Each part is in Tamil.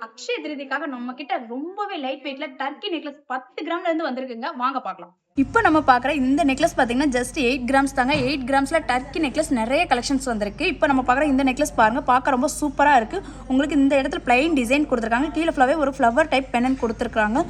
அக்ஷய திருதிக்காக நம்ம கிட்ட ரொம்பவே லைட் வெயிட்ல டர்க்கி நெக்லஸ் 10 கிராம்ல இருந்து வந்திருக்குங்க. வாங்க பார்க்கலாம். இப்போ நம்ம பார்க்குற இந்த நெக்லஸ் பார்த்தீங்கன்னா ஜஸ்ட் 8 கிராம்ஸ் தாங்க. 8 கிராம்ஸில் டர்க்கி நெக்லஸ் நிறைய கலெக்ஷன்ஸ் வந்திருக்கு. இப்போ நம்ம பார்க்குற இந்த நெக்லஸ் பாருங்கள், பார்க்க ரொம்ப சூப்பராக இருக்குது. உங்களுக்கு இந்த இடத்துல பிளைன் டிசைன் கொடுத்துருக்காங்க. கீழே ஃபுல்லாகவே ஒரு ஃப்ளவர் டைப் பெண்ணன் கொடுத்துருக்காங்க.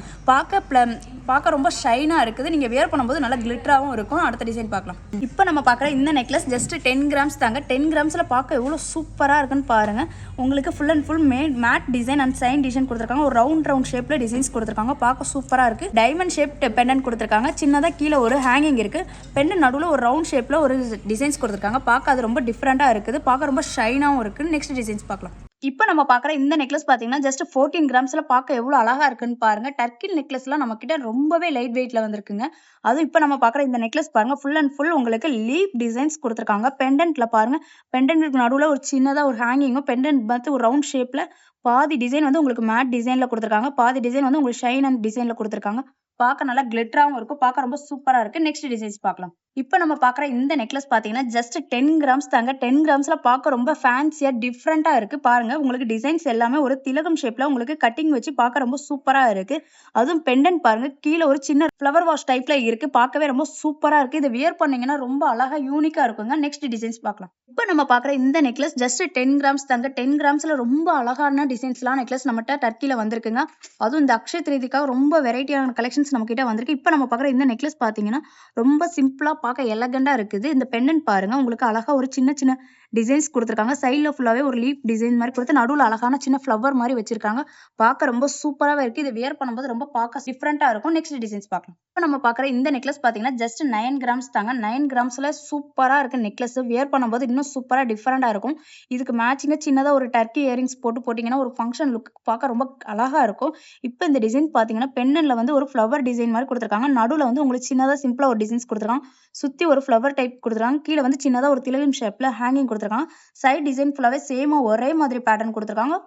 பார்க்க ரொம்ப ஷைனாக இருக்குது. நீங்கள் வேர் பண்ணும்போது நல்லா கிளிட்டராகவும் இருக்கும். அடுத்த டிசைன் பார்க்கலாம். இப்போ நம்ம பார்க்குற இந்த நெக்லஸ் ஜஸ்ட் 10 கிராம்ஸ் தாங்க. 10 கிராம்ஸில் பார்க்க எவ்வளோ சூப்பராக இருக்குன்னு பாருங்கள். உங்களுக்கு full and full made design and sign design கொடுத்துருக்காங்க. ஒரு ரவுண்ட் ஷேப்பில் டிசைன்ஸ் கொடுத்துருக்காங்க. பார்க்க சூப்பராக இருக்குது. டைமண்ட் ஷேப் பெண்டன் கொடுத்துருக்காங்க. சின்னதாக கீழே ஒரு ஹேங்கிங் இருக்குது. பெண்டன் நடுவில் ஒரு ரவுண்ட் ஷேப்பில் ஒரு டிசைன்ஸ் கொடுத்துருக்காங்க. பார்க்க அது ரொம்ப டிஃப்ரெண்ட்டாக இருக்குது. பார்க்க ரொம்ப ஷைனாகவும் இருக்குது. நெக்ஸ்ட் டிசைன்ஸ் பார்க்கலாம். இப்போ நம்ம பார்க்குற இந்த நெக்லஸ் பார்த்தீங்கன்னா ஜஸ்ட் 14 கிராம்ஸில் பார்க்க எவ்வளோ அழகாக இருக்குன்னு பாருங்கள். டர்க்கி நெக்லஸ்லாம் நம்ம கிட்ட ரொம்பவே லைட் வெயிட்டில் வந்திருக்குங்க. அதுவும் இப்போ நம்ம பார்க்குற இந்த நெக்லஸ் பாருங்கள், ஃபுல் அண்ட் ஃபுல் உங்களுக்கு லீப் டிசைன்ஸ் கொடுத்துருக்காங்க. பெண்டன்ட்டில் பாருங்கள், பெண்டன்ட்டுக்கு நடுவில் ஒரு சின்னதாக ஒரு ஹேங்கிங்கும், பெண்டன்ட் பார்த்து ஒரு ரவுண்ட் ஷேப்பில் பாதி டிசைன் வந்து உங்களுக்கு மேட் டிசைனில் கொடுத்துருக்காங்க. பாதி டிசைன் வந்து உங்களுக்கு ஷைன் அண்ட் டிசைனில் கொடுத்துருக்காங்க. பார்க்க நல்லா கிளிட்டராகவும் இருக்கும். பார்க்க ரொம்ப சூப்பராக இருக்குது. நெக்ஸ்ட் டிசைன்ஸ் பார்க்கலாம். இப்போ நம்ம பார்க்குற இந்த நெக்லஸ் பார்த்தீங்கன்னா ஜஸ்ட் 10 கிராம்ஸ் தாங்க. 10 கிராம்ஸில் பார்க்க ரொம்ப ஃபேன்சியாக டிஃப்ரெண்ட்டாக இருக்குது. பாருங்கள், உங்களுக்கு டிசைன்ஸ் எல்லாமே ஒரு திலகம் ஷேப்பில் உங்களுக்கு கட்டிங் வச்சு பார்க்க ரொம்ப சூப்பராக இருக்குது. அதுவும் பெண்டன்ட் பாருங்கள், கீழே ஒரு சின்ன ஃப்ளவர் வாஷ் டைப்பில் இருக்குது. பார்க்கவே ரொம்ப சூப்பராக இருக்குது. இதை வியர் பண்ணிங்கன்னா ரொம்ப அழகாக யூனிக்காக இருக்குங்க. நெக்ஸ்ட் டிசைன்ஸ் பார்க்கலாம். இப்போ நம்ம பார்க்குற இந்த நெக்லஸ் ஜஸ்ட் 10 கிராம்ஸ் தாங்க. 10 கிராம்ஸில் ரொம்ப அழகான டிசைன்ஸ்லாம் நெக்லஸ் நம்மகிட்ட டர்க்கியில் வந்திருக்குங்க. அதுவும் இந்த அக்ஷய திருதிக்காக ரொம்ப வெரைட்டியான கலெக்ஷன்ஸ் நம்ம கிட்ட வந்திருக்கு. இப்போ நம்ம பார்க்குற இந்த நெக்லஸ் பார்த்தீங்கன்னா ரொம்ப சிம்பிளாக பார்க்க எலகண்டா இருக்குது. இந்த பெண்டன்ட் பாருங்க, உங்களுக்கு அழகா ஒரு சின்ன சின்ன டிசைன்ஸ் கொடுத்துருக்காங்க. சைட்ல ஃபுல்லாவே ஒரு லீப் டிசைன் மாதிரி கொடுத்து நடுவில் அழகான சின்ன ஃப்ளவர் மாதிரி வச்சிருக்காங்க. பார்க்க ரொம்ப சூப்பராகவே இருக்கு. இது வியர் பண்ணும்போது ரொம்ப பார்க்க டிஃப்ரெண்டா இருக்கும். நெக்ஸ்ட் டிசைன்ஸ் பார்க்கலாம். இப்போ நம்ம பார்க்குற இந்த நெக்லஸ் பார்த்தீங்கன்னா ஜஸ்ட் 9 கிராம்ஸ் தாங்க. 9 கிராம்ஸ்ல சூப்பரா இருக்கு நெக்லஸ். வியர் பண்ணும்போது இன்னும் சூப்பரா டிஃப்ரெண்டா இருக்கும். இதுக்கு மேட்சிங்கா சின்னதா ஒரு டர்க்கி இயரிங்ஸ் போட்டீங்கன்னா ஒரு ஃபங்க்ஷன் லுக் பார்க்க ரொம்ப அழகா இருக்கும். இப்போ இந்த டிசைன் பார்த்தீங்கன்னா பெண்டன்ட்ல வந்து ஒரு ஃப்ளவர் டிசைன் மாதிரி கொடுத்துருக்காங்க. நடுவில் வந்து உங்களுக்கு சின்னதா சிம்பிளா ஒரு டிசைன்ஸ் கொடுத்துருக்காங்க. சுத்தி ஒரு ஃப்ளவர் டைப் கொடுத்துருக்காங்க. கீழே வந்து சின்னதா ஒரு திலகம் ஷேப்ல ஹேங்கிங் கொடுத்துருக்காங்க. சைட் டிசைன் ஃபுல்லாவே சேமா ஒரே மாதிரி பேட்டர்ன் கொடுத்துருக்காங்க.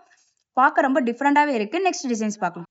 பார்க்க ரொம்ப டிஃப்ரெண்டாவே இருக்கு. நெக்ஸ்ட் டிசைன்ஸ் பார்க்கலாம்.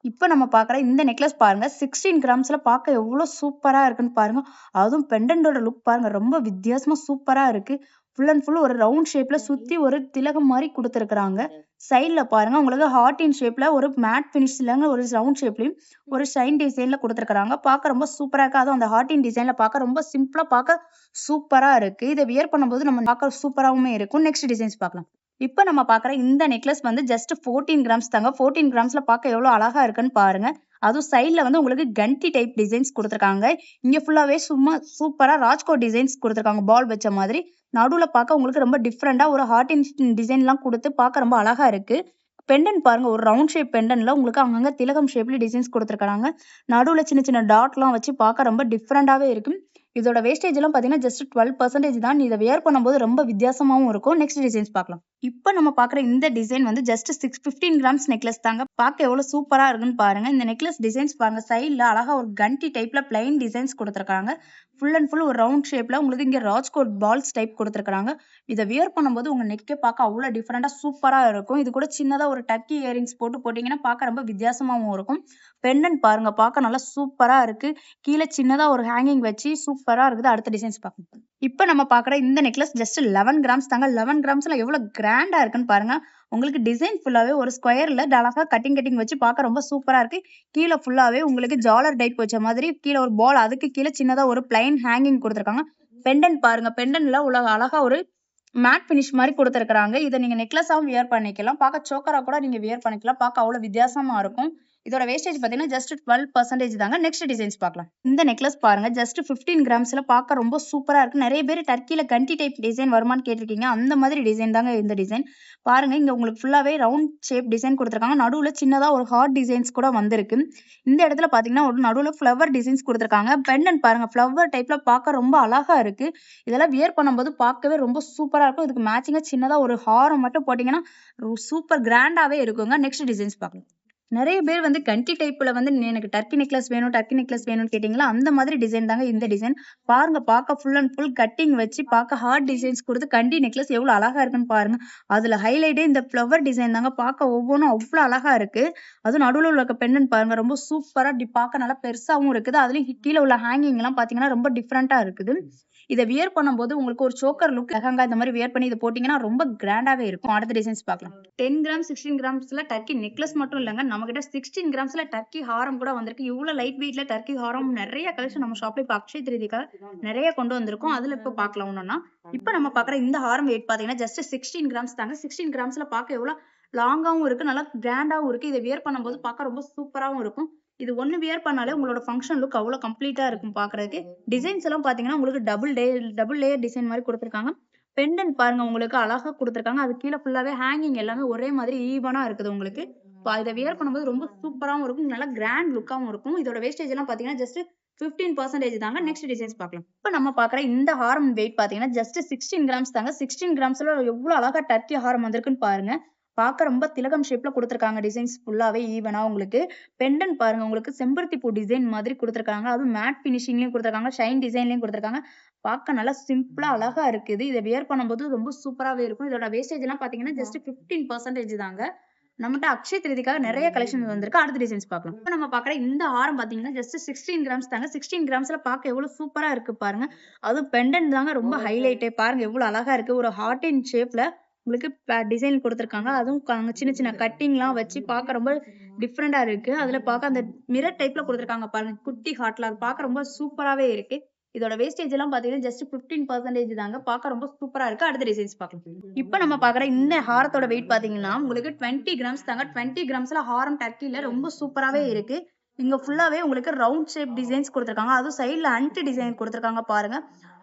இப்போ நம்ம பார்க்குற இந்த நெக்லஸ் பாருங்க, 16 கிராம்ஸ்ல பார்க்க எவ்வளோ சூப்பரா இருக்குன்னு பாருங்க. அதுவும் பெண்டன்டோட லுக் பாருங்க, ரொம்ப வித்தியாசமா சூப்பரா இருக்கு. ஃபுல் அண்ட் ஃபுல் ஒரு ரவுண்ட் ஷேப்ல சுத்தி ஒரு திலகம் மாதிரி கொடுத்துருக்காங்க. சைட்ல பாருங்க, உங்களுக்கு ஹார்டின் ஷேப்ல ஒரு மேட் பினிஷ்லங்க ஒரு ரவுண்ட் ஷேப்லயும் ஒரு ஷைன் டிசைன்ல கொடுத்துருக்காங்க. பார்க்க ரொம்ப சூப்பரா இருக்கு. அதுவும் அந்த ஹார்டின் டிசைன்ல பார்க்க ரொம்ப சிம்பிளா பார்க்க சூப்பரா இருக்கு. இதை வியர் பண்ணும்போது நம்ம பார்க்க சூப்பராகவுமே இருக்கும். நெக்ஸ்ட் டிசைன்ஸ் பார்க்கலாம். இப்போ நம்ம பார்க்குற இந்த நெக்லஸ் வந்து ஜஸ்ட் 14 கிராம்ஸ் தாங்க. 14 கிராம்ஸ்ல பார்க்க எவ்வளோ அழகா இருக்குன்னு பாருங்க. அதுவும் சைட்ல வந்து உங்களுக்கு கண்டி டைப் டிசைன்ஸ் கொடுத்துருக்காங்க. இங்க ஃபுல்லாவே சும்மா சூப்பரா ராஜ்கோட் டிசைன்ஸ் கொடுத்துருக்காங்க, பால் வச்ச மாதிரி. நடுவுல பார்க்க உங்களுக்கு ரொம்ப டிஃப்ரெண்டா ஒரு ஹார்டின் டிசைன் எல்லாம் கொடுத்து பார்க்க ரொம்ப அழகா இருக்கு. பெண்டன் பாருங்க, ஒரு ரவுண்ட் ஷேப் பெண்டன்ல உங்களுக்கு அங்கங்க திலகம் ஷேப்ல டிசைன்ஸ் கொடுத்துருக்காங்க. நடுவுல சின்ன சின்ன டாட் எல்லாம் வச்சு பார்க்க ரொம்ப டிஃப்ரெண்டாவே இருக்கு. இதோட வேஸ்டேஜ் எல்லாம் பாத்தீங்கன்னா ஜஸ்ட் 12% தான். இதை வியர் பண்ணும்போது ரொம்ப வித்தியாசமாவும் இருக்கும். நெக்ஸ்ட் டிசைன்ஸ் பார்க்கலாம். இப்போ நம்ம பார்க்குற இந்த டிசைன் வந்து ஜஸ்ட் 15 கிராம்ஸ் நெக்லஸ் தாங்க. பார்க்க எவ்வளவு சூப்பரா இருக்குன்னு பாருங்க. இந்த நெக்லஸ் டிசைன்ஸ் பாருங்க, சைட்ல அழகா ஒரு கண்டி டைப்ல பிளைன் டிசைன்ஸ் கொடுத்துருக்காங்க. ஃபுல் அண்ட் ஃபுல் ஒரு ரவுண்ட் ஷேப்ல உங்களுக்கு இங்க ராஜ்கோட் பால்ஸ் டைப் கொடுத்துருக்காங்க. இதை வியர் பண்ணும்போது உங்க நெக்கே பார்க்க அவ்வளவு டிஃப்ரெண்டா சூப்பரா இருக்கும். இது கூட சின்னதா ஒரு டர்க்கி இயரிங்ஸ் போட்டீங்கன்னா பார்க்க ரொம்ப வித்தியாசமாவும் இருக்கும். பெண்டன்ட் பாருங்க, பார்க்க நல்லா சூப்பரா இருக்கு. கீழே சின்னதா ஒரு ஹேங்கிங் வச்சு சூப்பரா இருக்குது. அடுத்த டிசைன்ஸ் பார்க்கணும். இப்போ நம்ம பார்க்குற இந்த நெக்லஸ் ஜஸ்ட் 11 கிராம்ஸ் தாங்க. 11 கிராம்ஸ்ல எவ்வளவு கிராண்டா இருக்குன்னு பாருங்க. உங்களுக்கு டிசைன் ஃபுல்லாவே ஒரு ஸ்கொயர்ல அழகா கட்டிங் வச்சு பார்க்க ரொம்ப சூப்பரா இருக்கு. கீழே ஃபுல்லாவே உங்களுக்கு ஜாலர் டைப் வச்ச மாதிரி கீழே ஒரு பால், அதுக்கு கீழே சின்னதா ஒரு பிளைன் ஹேங்கிங் கொடுத்துருக்காங்க. பெண்டன்ட் பாருங்க, பெண்டன்ட்ல அழகா ஒரு மேட் பினிஷ் மாதிரி கொடுத்துருக்காங்க. இதை நீங்க நெக்லஸாவும் வியர் பண்ணிக்கலாம். பார்க்க சோக்கரா கூட நீங்க வியர் பண்ணிக்கலாம். பார்க்க அவ்வளவு வித்தியாசமா இருக்கும். இதோட வேஸ்டேஜ் பாத்தீங்கன்னா ஜஸ்ட் 12% தாங்க. நெக்ஸ்ட் டிசைன்ஸ் பார்க்கலாம். இந்த நெக்லஸ் பாருங்க, ஜஸ்ட் 15 கிராம்ஸ்ல பார்க்க ரொம்ப சூப்பரா இருக்கு. நிறைய பேர் டர்க்கில கண்டி டைப் டிசைன் வருமானு கேட்டிருக்கீங்க. அந்த மாதிரி டிசைன் தாங்க இந்த டிசைன். பாருங்க, இங்க உங்களுக்கு ஃபுல்லாவே ரவுண்ட் ஷேப் டிசைன் கொடுத்துருக்காங்க. நடுவுல சின்னதா ஒரு ஹார்ட் டிசைன்ஸ் கூட வந்திருக்கு. இந்த இடத்துல பாத்தீங்கன்னா ஒரு நடுவுல ஃப்ளவர் டிசைன்ஸ் கொடுத்துருக்காங்க. பெண்டன்ட் பாருங்க, ஃப்ளவர் டைப்ல பார்க்க ரொம்ப அழகா இருக்கு. இதெல்லாம் வியர் பண்ணும்போது பார்க்கவே ரொம்ப சூப்பரா இருக்கும். இதுக்கு மேட்சிங்கா சின்னதா ஒரு ஹாரம் மட்டும் போட்டீங்கன்னா சூப்பர் கிராண்டாவே இருக்குங்க. நெக்ஸ்ட் டிசைன்ஸ் பார்க்கலாம். நிறைய பேர் வந்து கண்டி டைப்ல வந்து எனக்கு டர்க்கி நெக்லஸ் வேணும்னு கேட்டீங்களா, அந்த மாதிரி டிசைன் தாங்க இந்த டிசைன். பாருங்க, பார்க்க ஃபுல் அண்ட் ஃபுல் கட்டிங் வச்சு பார்க்க ஹார்ட் டிசைன்ஸ் கொடுத்து கண்டி நெக்லஸ் எவ்வளவு அழகா இருக்குன்னு பாருங்க. அதுல ஹைலைட்டே இந்த ஃப்ளவர் டிசைன் தாங்க. பார்க்க ஒவ்வொன்றும் அவ்வளவு அழகா இருக்கு. அதுவும் நடுவில் உள்ள பெண்டன் பாருங்க, ரொம்ப சூப்பரா பார்க்க நல்லா பெருசாவும் இருக்குது. அதுலயும் கீழே உள்ள ஹேங்கிங் எல்லாம் பாத்தீங்கன்னா ரொம்ப டிஃப்ரெண்டா இருக்குது. இதை வியர் பண்ணும்போது உங்களுக்கு ஒரு சோக்கர் லுக் லெஹங்கா இந்த மாதிரி வியர் பண்ணி இதை போட்டீங்கன்னா ரொம்ப கிராண்டாவே இருக்கும். அடுத்த டிசைன்ஸ் பார்க்கலாம். 10 கிராம் 16 கிராம்ஸ்ல டர்க்கி நெக்லஸ் மட்டும் இல்லைங்க, நம்ம கிட்ட 16 கிராம்ஸ்ல டர்க்கி ஹாரம் கூட வந்திருக்கு. இவ்வளவு லைட் வெயிட்ல டர்க்கி ஹாரம் நிறைய கலெக்ஷன் நம்ம ஷாப்ல இப்ப அக்ஷய திருதிக்காக நிறைய கொண்டு வந்திருக்கோம். அதுல இப்ப பார்க்கலாம் ஒண்ணுன்னா. இப்ப நம்ம பாக்குற இந்த ஹாரம் வெயிட் பாத்தீங்கன்னா ஜஸ்ட் 16 கிராம்ஸ் தாங்க. 16 கிராம்ஸ்ல பார்க்க எவ்வளவு லாங்காவும் இருக்கு, நல்லா கிராண்டாவும் இருக்கு. இதை வியர் பண்ணும்போது பார்க்க ரொம்ப சூப்பராவும் இருக்கும். இது ஒண்ணு வியர் பண்ணாலே உங்களோட ஃபங்க்ஷன் லுக் அவ்வளவு கம்ப்ளீட்டா இருக்கும் பாக்குறதுக்கு. டிசைன்ஸ் எல்லாம் பாத்தீங்கன்னா உங்களுக்கு டபுள் லேயர் டிசைன் மாதிரி கொடுத்திருக்காங்க. பெண்டன்ட் பாருங்க உங்களுக்கு அழகா கொடுத்திருக்காங்க. அது கீழே ஃபுல்லாவே ஹேங்கிங் எல்லாமே ஒரே மாதிரி ஈவனா இருக்குது உங்களுக்கு. இதை வியர் பண்ணும்போது ரொம்ப சூப்பராவும் இருக்கும், நல்லா கிராண்ட் லுக்காவும் இருக்கும். இதோட வேஸ்டேஜ் எல்லாம் பாத்தீங்கன்னா ஜஸ்ட் 15% தாங்க. நெக்ஸ்ட் டிசைன்ஸ் பார்க்கலாம். இப்ப நம்ம பாக்குற இந்த ஹாரம் வெயிட் பாத்தீங்கன்னா ஜஸ்ட் 16 கிராம்ஸ் தாங்க. 16 கிராம்ஸ்ல எவ்வளவு அழகா டர்க்கி ஹாரம் வந்திருக்குன்னு பாருங்க. பார்க்க ரொம்ப திலகம் ஷேப்ல கொடுத்திருக்காங்க. டிசைன்ஸ் ஃபுல்லாவே ஈவனா உங்களுக்கு. பெண்டன்ட் பாருங்க உங்களுக்கு செம்பருத்தி பூ டிசைன் மாதிரி கொடுத்திருக்காங்க. அதுவும் மேட் பினிஷிங்லயும் கொடுத்திருக்காங்க, ஷைன் டிசைன்லயும் கொடுத்திருக்காங்க. பார்க்க நல்லா சிம்பிளா அழகா இருக்குது. இதை வியர் பண்ணும்போது ரொம்ப சூப்பராவே இருக்கும். இதோட வேஸ்டேஜ் எல்லாம் பாத்தீங்கன்னா ஜஸ்ட் 15% தாங்க. நம்மகிட்ட அக்ஷய திருதிக்காக நிறைய கலெக்ஷன் வந்திருக்கு. அடுத்த டிசைன்ஸ் பார்க்கலாம். இப்ப நம்ம பாக்குற இந்த ஹாரம் பாத்தீங்கன்னா ஜஸ்ட் 16 கிராம்ஸ் தாங்க. 16 கிராம்ஸ்ல பார்க்க எவ்வளவு சூப்பரா இருக்கு பாருங்க. அதுவும் பெண்டன்ட் தாங்க ரொம்ப ஹைலைட்டே. பாருங்க எவ்வளவு அழகா இருக்கு. ஒரு ஹார்ட் இன் ஷேப்ல உங்களுக்கு டிசைன் கொடுத்திருக்காங்க. அதுவும் சின்ன சின்ன கட்டிங் எல்லாம் வச்சு பார்க்க ரொம்ப டிஃப்ரெண்டா இருக்கு. அதுல பார்க்க அந்த மிரர் டைப்ல கொடுத்திருக்காங்க பாருங்க, குட்டி ஹார்ட்ல. அது பார்க்க ரொம்ப சூப்பராவே இருக்கு. இதோட வேஸ்டேஜ் எல்லாம் பாத்தீங்கன்னா ஜஸ்ட் 15% தாங்க. பார்க்க ரொம்ப சூப்பரா இருக்கு. அடுத்த டிசைன்ஸ் பார்க்கலாம். இப்ப நம்ம பாக்குற இந்த ஹாரத்தோட வெயிட் பாத்தீங்கன்னா உங்களுக்கு 20 கிராம்ஸ் தாங்க. 20 கிராம்ஸ்ல ஹாரம் டர்க்கில ரொம்ப சூப்பராவே இருக்கு. இங்க ஃபுல்லாவே உங்களுக்கு ரவுண்ட் ஷேப் டிசைன்ஸ் கொடுத்திருக்காங்க. அதுவும் சைட்ல அண்ட் டிசைன் கொடுத்திருக்காங்க பாருங்க.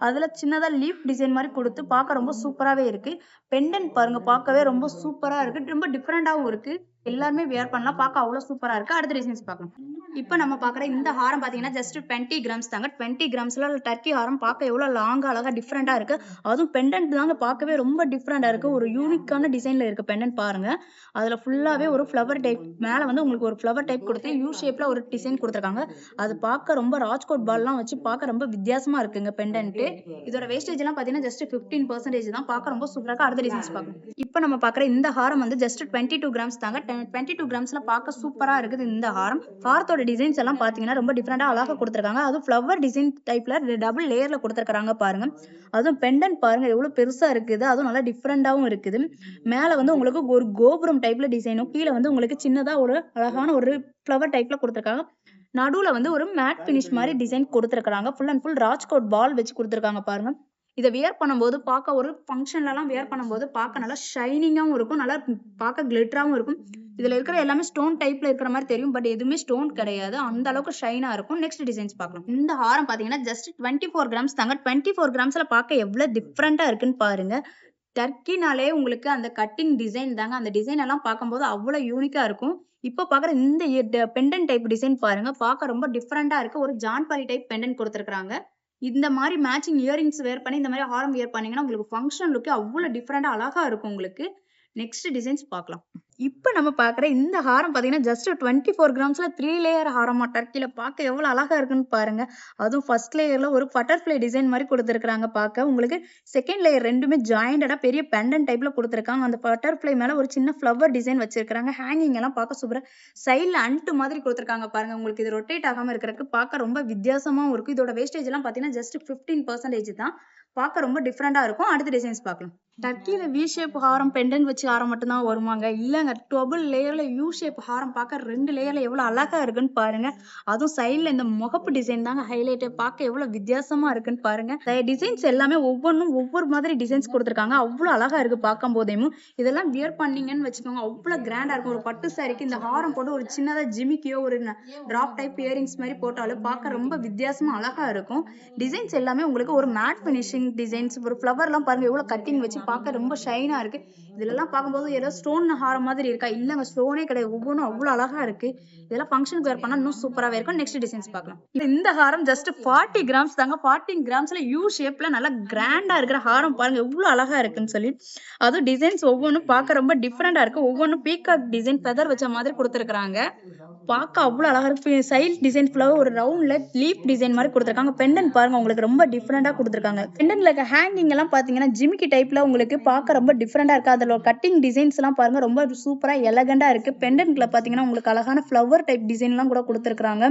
அதுல சின்னதா லீஃப் டிசைன் மாதிரி கொடுத்து பார்க்க ரொம்ப சூப்பராவே இருக்கு. பெண்டன்ட் பாருங்க பார்க்கவே ரொம்ப சூப்பரா இருக்கு, ரொம்ப டிஃப்ரெண்டாவும் இருக்கு. எல்லாருமே வியர் பண்ணலாம், பார்க்க அவ்வளவு சூப்பரா இருக்கு. அடுத்த டிசைன்ஸ் பார்க்கலாம். இப்ப நம்ம பாக்குற இந்த ஹாரம் பாத்தீங்கன்னா ஜஸ்ட் 20 கிராம்ஸ் தாங்க. 20 கிராம்ஸ்ல டர்க்கி ஹாரம் பார்க்க எவ்வளவு லாங்கா அழகா டிஃப்ரெண்டா இருக்கு. அதுவும் பெண்டன்ட் தாங்க பார்க்கவே ரொம்ப டிஃப்ரெண்டா இருக்கு. ஒரு யூனிக்கான டிசைன்ல இருக்கு பெண்டன்ட் பாருங்க. அதுல ஃபுல்லாவே ஒரு ஃப்ளவர் டைப் மேல வந்து உங்களுக்கு ஒரு ஃப்ளவர் டைப் கொடுத்து யூ ஷேப்ல ஒரு டிசைன் கொடுத்திருக்காங்க. அது பார்க்க ரொம்ப ராஜ்கோட் பால் எல்லாம் வச்சு பார்க்க ரொம்ப வித்தியாசமா இருக்குங்க பெண்டன்ட். இதோட வேஸ்டேஜ் எல்லாம் பாத்தீங்கன்னா ஜஸ்ட் 15% தான். பார்க்க ரொம்ப சூப்பரா இருக்கு. அடுத்த டிசைன்ஸ் பார்க்கலாம். இப்ப நம்ம பாக்குற இந்த ஹாரம் வந்து ஜஸ்ட் 22 கிராம்ஸ் தாங்க. 22 கிராம்ஸ்ல பார்க்க சூப்பரா இருக்குது இந்த ஹாரம். ஹாரத்தோட டிசைன்ஸ் எல்லாம் பாத்தீங்கன்னா ரொம்ப டிஃப்ரெண்டா அழகா கொடுத்திருக்காங்க. அதுவும் ஃப்ளவர் டிசைன் டைப்ல டபுள் லேயர்ல கொடுத்திருக்காங்க பாருங்க. அதுவும் பெண்டன்ட் பாருங்க எவ்வளவு பெருசா இருக்குது. அதுவும் நல்லா டிஃப்ரெண்டாவும் இருக்குது. மேல வந்து உங்களுக்கு ஒரு கோபுரம் டைப்ல டிசைனும், கீழே வந்து உங்களுக்கு சின்னதா ஒரு அழகான ஒரு ஃப்ளவர் டைப்ல கொடுத்திருக்காங்க. நடுவுல வந்து ஒரு மேட் பினிஷ் மாதிரி டிசைன் கொடுத்திருக்காங்க. ஃபுல் அண்ட் ஃபுல் ராஜ்கோட் பால் வச்சு கொடுத்திருக்காங்க பாருங்க. இதை வியர் பண்ணும்போது பார்க்க ஒரு ஃபங்க்ஷன்ல எல்லாம் வியர் பண்ணும்போது பார்க்க நல்லா ஷைனிங்காவும் இருக்கும், நல்லா பார்க்க கிளிட்டராவும் இருக்கும். இதுல இருக்கிற எல்லாமே ஸ்டோன் டைப்ல இருக்கிற மாதிரி தெரியும், பட் எதுவுமே ஸ்டோன் கிடையாது. அந்த அளவுக்கு ஷைனா இருக்கும். நெக்ஸ்ட் டிசைன்ஸ் பார்க்கலாம். இந்த ஹாரம் பாத்தீங்கன்னா ஜஸ்ட் 24 கிராம்ஸ் தாங்க. 24 கிராம்ஸ்ல பார்க்க எவ்வளவு டிஃப்ரெண்டா இருக்குன்னு பாருங்க. டர்க்கினாலே உங்களுக்கு அந்த கட்டிங் டிசைன் தாங்க. அந்த டிசைன் எல்லாம் பார்க்கும்போது அவ்வளவு யூனிக்கா இருக்கும். இப்ப பாக்குற இந்த பெண்டன்ட் டைப் டிசைன் பாருங்க, பார்க்க ரொம்ப டிஃப்ரெண்டா இருக்கு. ஒரு ஜான்பாலி டைப் பெண்டன்ட் கொடுத்திருக்காங்க. இந்த மாதிரி மேட்சிங் இயரிங்ஸ் வேர் பண்ணி இந்த மாதிரி ஹாரம் வியர் பண்ணீங்கன்னா உங்களுக்கு ஃபங்க்ஷன் லுக்கு அவ்வளவு டிஃப்ரெண்டா அழகா இருக்கும் உங்களுக்கு. நெக்ஸ்ட் டிசைன்ஸ் பார்க்கலாம். இப்ப நம்ம பாக்குற இந்த ஹாரம் பாத்தீங்கன்னா ஜஸ்ட் 24 கிராம்ஸ்ல 3 லேயர் ஹாரமா டர்க்கில பார்க்க எவ்வளவு அழகா இருக்குன்னு பாருங்க. அதுவும் ஃபர்ஸ்ட் லேயர்ல ஒரு பட்டர்ஃப்ளை டிசைன் மாதிரி கொடுத்திருக்காங்க. பார்க்க உங்களுக்கு செகண்ட் லேயர் ரெண்டுமே ஜாயிண்டடா பெரிய பெண்டன்ட் டைப்ல கொடுத்திருக்காங்க. அந்த பட்டர்ஃப்ளை மேல ஒரு சின்ன ஃப்ளவர் டிசைன் வச்சிருக்காங்க. ஹேங்கிங் எல்லாம் பார்க்க சூப்பரா சைட்ல அண்ட் மாதிரி கொடுத்திருக்காங்க பாருங்க. உங்களுக்கு இது ரொட்டேட் ஆகாம இருக்கிறதுக்கு பார்க்க ரொம்ப வித்தியாசமாவும் இருக்கும். இதோட வேஸ்டேஜ் எல்லாம் பாத்தீங்கன்னா ஜஸ்ட் 15% தான். பார்க்க ரொம்ப டிஃப்ரெண்டா இருக்கும். அடுத்த டிசைன்ஸ் பார்க்கலாம். டர்க்கில வி ஷேப் ஹாரம் பெண்டன்ட் வச்சு ஹாரம் மட்டும் தான் வருவாங்க இல்லங்க. டபுள் லேயர்ல யூ ஷேப் ஹாரம் பார்க்க 2 லேயர்ல எவ்வளவு அழகா இருக்குன்னு பாருங்க. அதுவும் சைட்ல இந்த முகப்பு டிசைன் தாங்க ஹைலைட். பார்க்க எவ்வளவு வித்தியாசமா இருக்குன்னு பாருங்க. டிசைன்ஸ் எல்லாமே ஒவ்வொன்றும் ஒவ்வொரு மாதிரி டிசைன்ஸ் கொடுத்திருக்காங்க. அவ்வளவு அழகா இருக்கு பார்க்கும் போதேயும். இதெல்லாம் வியர் பண்ணீங்கன்னு வச்சுக்கோங்க அவ்வளவு கிராண்டா இருக்கும். ஒரு பட்டு சாரிக்கு இந்த ஹாரம் போட்டு ஒரு சின்னதா ஜிமிக்கியோ ஒரு டிராப் டைப் இயரிங்ஸ் மாதிரி போட்டாலும் பார்க்க ரொம்ப வித்தியாசமா அழகா இருக்கும். டிசைன்ஸ் எல்லாமே உங்களுக்கு ஒரு மேட் பினிஷிங் டிசைன்ஸ், ஒரு ஃப்ளவர் எல்லாம் பாருங்க எவ்வளவு கட்டிங் வச்சு பார்க்க ரொம்ப ஷைனா இருக்கு. இதுல எல்லாம் பார்க்கும்போது ஏதோ ஸ்டோன் ஹாரம் மாதிரி இருக்கா? இல்லங்க, ஸ்டோனே கிடையாது. ஒவ்வொன்றும் அவ்வளவு அழகா இருக்கு. இதெல்லாம் ஃபங்க்ஷனுக்கு வேர் பண்ணா இன்னும் சூப்பராவே இருக்கும். நெக்ஸ்ட் டிசைன்ஸ் பார்க்கலாம். இந்த ஹாரம் ஜஸ்ட் 40 கிராம்ஸ் தாங்க. 40 கிராம்ஸ்ல யூ ஷேப்ல நல்லா கிராண்டா இருக்கிற ஹாரம் பாருங்க எவ்வளவு அழகா இருக்குன்னு சொல்லி. அதுவும் டிசைன்ஸ் ஒவ்வொன்றும் பார்க்க ரொம்ப டிஃப்ரெண்டா இருக்கு. ஒவ்வொன்றும் பீகாக் டிசைன் ஃபெதர் வச்ச மாதிரி கொடுத்திருக்காங்க. பார்க்க அவ்வளவு அழகா இருக்கு. சைட் டிசைன் ஃபுல்லாவே ஒரு ரவுண்ட்ல லீப் டிசைன் மாதிரி கொடுத்திருக்காங்க. பெண்டன்ட் பாருங்க உங்களுக்கு ரொம்ப டிஃப்ரெண்டா கொடுத்திருக்காங்க. பெண்டன்ட்ல ஹேங்கிங் எல்லாம் பாத்தீங்கன்னா ஜிமிக்கி டைப்ல உங்களுக்கு பார்க்க ரொம்ப டிஃப்ரெண்டா இருக்கு. அதுல கட்டிங் டிசைன்ஸ் எல்லாம் பாருங்க ரொம்ப சூப்பரா எலகண்டா இருக்கு. பெண்டன்ட்ல பாத்தீங்கன்னா உங்களுக்கு அழகான ஃப்ளவர் டைப் டிசைன் எல்லாம் கூட கொடுத்திருக்காங்க.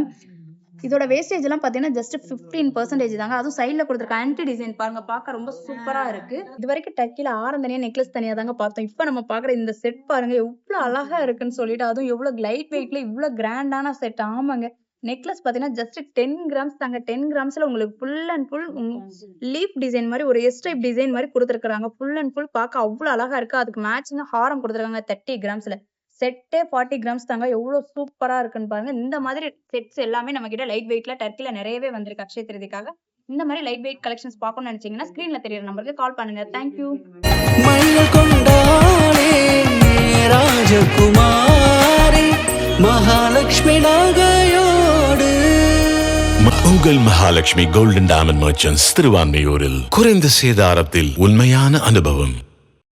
இதோட வேஸ்டேஜ் எல்லாம் பாத்தீங்கன்னா ஜஸ்ட் 15% தாங்க. அதுவும் சைட்ல கொடுத்துருக்க ஆன்டி டிசைன் பாருங்க, பார்க்க ரொம்ப சூப்பரா இருக்கு. இது வரைக்கும் டர்க்கில ஆரம் தனியா நெக்லஸ் தனியா தாங்க பார்த்தோம். இப்போ நம்ம பாக்குற இந்த செட் பாருங்க எவ்வளவு அழகா இருக்குன்னு சொல்லிட்டு, அதுவும் எவ்வளவு லைட் வெயிட்ல இவ்வளவு கிராண்டான செட். ஆமாங்க, நெக்லஸ் பாத்தீங்கன்னா ஜஸ்ட் 10 கிராம்ஸ் தாங்க. 10 கிராம்ஸ்ல உங்களுக்கு full and full leaf design மாதிரி ஒரு எஸ் டைப் டிசைன் மாதிரி கொடுத்துருக்காங்க. ஃபுல் அண்ட் ஃபுல் பார்க்க அவ்வளவு அழகா இருக்கு. அதுக்கு மேட்சிங்கா ஹாரம் கொடுத்துருக்காங்க 30 கிராம்ஸ்ல. செட்டே 40 கிராம்ஸ் தாங்க. எவ்வளவு சூப்பரா இருக்குன்னு பாருங்க. இந்த மாதிரி செட்ஸ் எல்லாமே நம்ம கிட்ட லைட் வெயிட்ல டர்க்கில நிறையவே வந்திருக்கு அக்ஷய திருதிக்காக. இந்த மாதிரி லைட் வெயிட் கலெக்ஷன்ஸ் பார்க்கணும்னு நினைச்சீங்கன்னா ஸ்கிரீன்ல தெரியற நம்பருக்கு கால் பண்ணுங்க. தேங்க்யூ. ராஜகுமாரி மகாலட்சுமி நகையோடு உங்கள் மகாலட்சுமி கோல்டன் டைமண்ட் மர்ச்சன்ட்ஸ் திருவான்மையூரில் குறைந்த சேதாரத்தில் உண்மையான அனுபவம்.